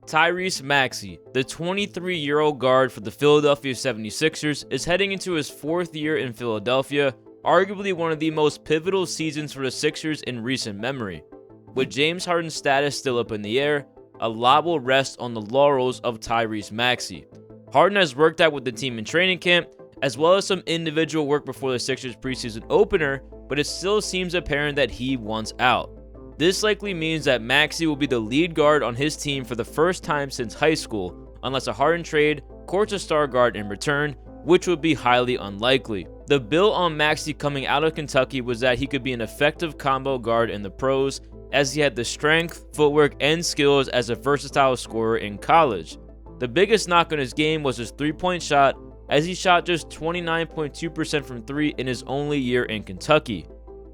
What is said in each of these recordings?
Tyrese Maxey, the 23-year-old guard for the Philadelphia 76ers, is heading into his 4th year in Philadelphia, arguably one of the most pivotal seasons for the Sixers in recent memory. With James Harden's status still up in the air, a lot will rest on the laurels of Tyrese Maxey. Harden has worked out with the team in training camp, as well as some individual work before the Sixers preseason opener, but it still seems apparent that he wants out. This likely means that Maxey will be the lead guard on his team for the first time since high school, unless a Harden trade courts a star guard in return, which would be highly unlikely. The bill on Maxey coming out of Kentucky was that he could be an effective combo guard in the pros, as he had the strength, footwork, and skills as a versatile scorer in college. The biggest knock on his game was his three-point shot, as he shot just 29.2% from 3 in his only year in Kentucky.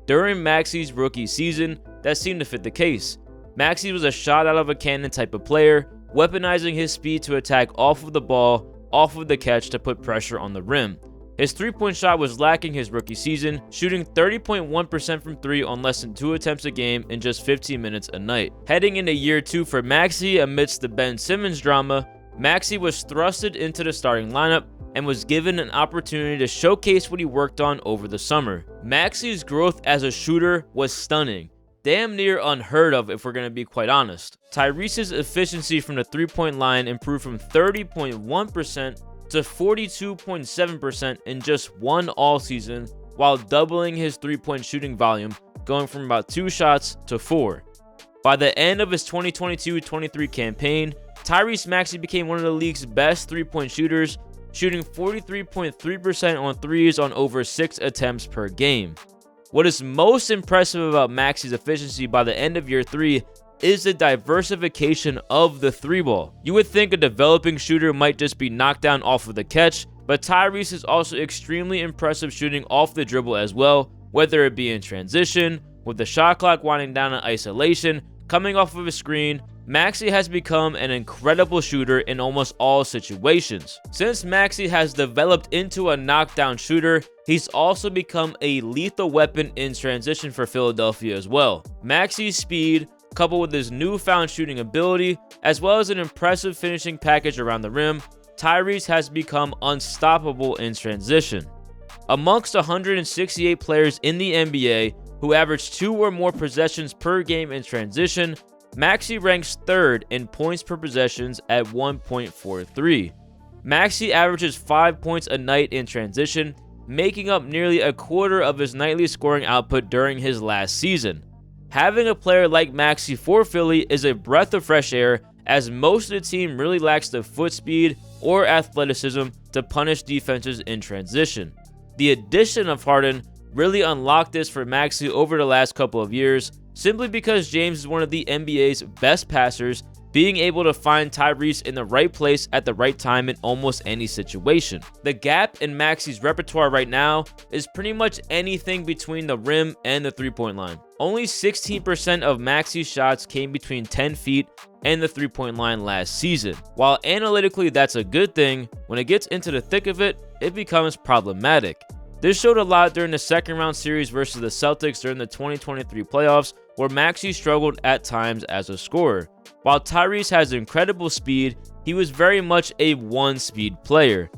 During Maxey's rookie season, that seemed to fit the case. Maxey was a shot out of a cannon type of player, weaponizing his speed to attack off of the ball, off of the catch to put pressure on the rim. His three-point shot was lacking his rookie season, shooting 30.1% from 3 on less than 2 attempts a game in just 15 minutes a night. Heading into year 2 for Maxey amidst the Ben Simmons drama, Maxey was thrusted into the starting lineup and was given an opportunity to showcase what he worked on over the summer. Maxey's growth as a shooter was stunning. Damn near unheard of if we're going to be quite honest. Tyrese's efficiency from the three-point line improved from 30.1% to 42.7% in just one all-season, while doubling his three-point shooting volume, going from about 2 shots to 4. By the end of his 2022-23 campaign, Tyrese Maxey became one of the league's best three-point shooters, shooting 43.3% on threes on over 6 attempts per game. What is most impressive about Maxey's efficiency by the end of year 3 is the diversification of the three ball. You would think a developing shooter might just be knocked down off of the catch, but Tyrese is also extremely impressive shooting off the dribble as well, whether it be in transition, with the shot clock winding down in isolation, coming off of a screen. Maxey has become an incredible shooter in almost all situations. Since Maxey has developed into a knockdown shooter, he's also become a lethal weapon in transition for Philadelphia as well. Maxey's speed, coupled with his newfound shooting ability, as well as an impressive finishing package around the rim, Tyrese has become unstoppable in transition. Amongst 168 players in the NBA who average 2 or more possessions per game in transition, Maxey ranks 3rd in points per possessions at 1.43. Maxey averages 5 points a night in transition, making up nearly a quarter of his nightly scoring output during his last season. Having a player like Maxey for Philly is a breath of fresh air, as most of the team really lacks the foot speed or athleticism to punish defenses in transition. The addition of Harden really unlocked this for Maxey over the last couple of years, simply because James is one of the NBA's best passers, being able to find Tyrese in the right place at the right time in almost any situation. The gap in Maxey's repertoire right now is pretty much anything between the rim and the three-point line. Only 16% of Maxey's shots came between 10 feet and the three-point line last season. While analytically that's a good thing, when it gets into the thick of it, it becomes problematic. This showed a lot during the second round series versus the Celtics during the 2023 playoffs, where Maxey struggled at times as a scorer. While Tyrese has incredible speed, he was very much a one-speed player.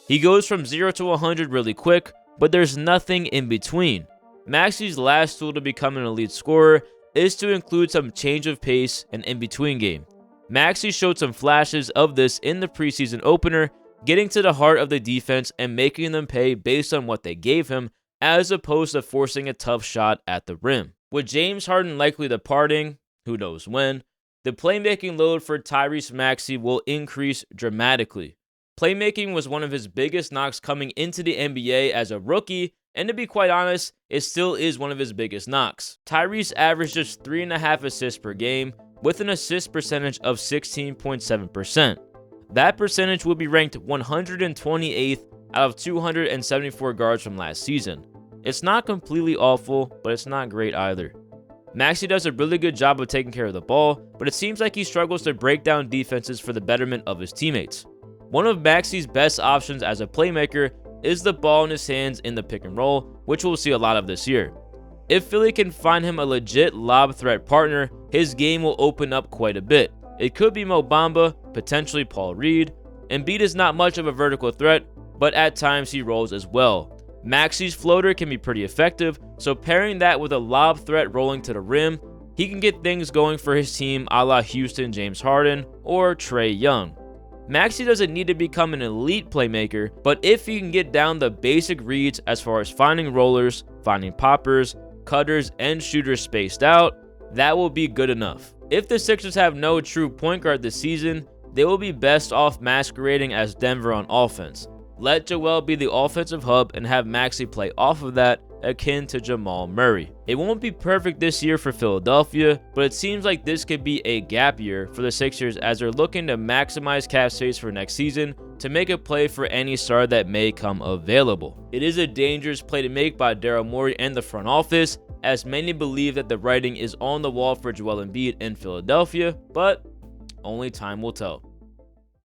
He goes from 0 to 100 really quick, but there's nothing in between. Maxey's last tool to become an elite scorer is to include some change of pace and in-between game. Maxey showed some flashes of this in the preseason opener, getting to the heart of the defense and making them pay based on what they gave him, as opposed to forcing a tough shot at the rim. With James Harden likely departing, who knows when, the playmaking load for Tyrese Maxey will increase dramatically. Playmaking was one of his biggest knocks coming into the NBA as a rookie, and to be quite honest, it still is one of his biggest knocks. Tyrese averaged just 3.5 assists per game, with an assist percentage of 16.7%. That percentage will be ranked 128th out of 274 guards from last season. It's not completely awful, but it's not great either. Maxey does a really good job of taking care of the ball, but it seems like he struggles to break down defenses for the betterment of his teammates. One of Maxey's best options as a playmaker is the ball in his hands in the pick and roll, which we'll see a lot of this year. If Philly can find him a legit lob threat partner, his game will open up quite a bit. It could be Mo Bamba, potentially Paul Reed. Embiid is not much of a vertical threat, but at times he rolls as well. Maxey's floater can be pretty effective, so pairing that with a lob threat rolling to the rim, he can get things going for his team a la Houston James Harden or Trae Young. Maxey doesn't need to become an elite playmaker, but if he can get down the basic reads as far as finding rollers, finding poppers, cutters, and shooters spaced out, that will be good enough. If the Sixers have no true point guard this season, they will be best off masquerading as Denver on offense. Let Joel be the offensive hub and have Maxey play off of that, akin to Jamal Murray. It won't be perfect this year for Philadelphia, but it seems like this could be a gap year for the Sixers as they're looking to maximize cap space for next season to make a play for any star that may come available. It is a dangerous play to make by Daryl Morey and the front office, as many believe that the writing is on the wall for Joel Embiid in Philadelphia, but only time will tell.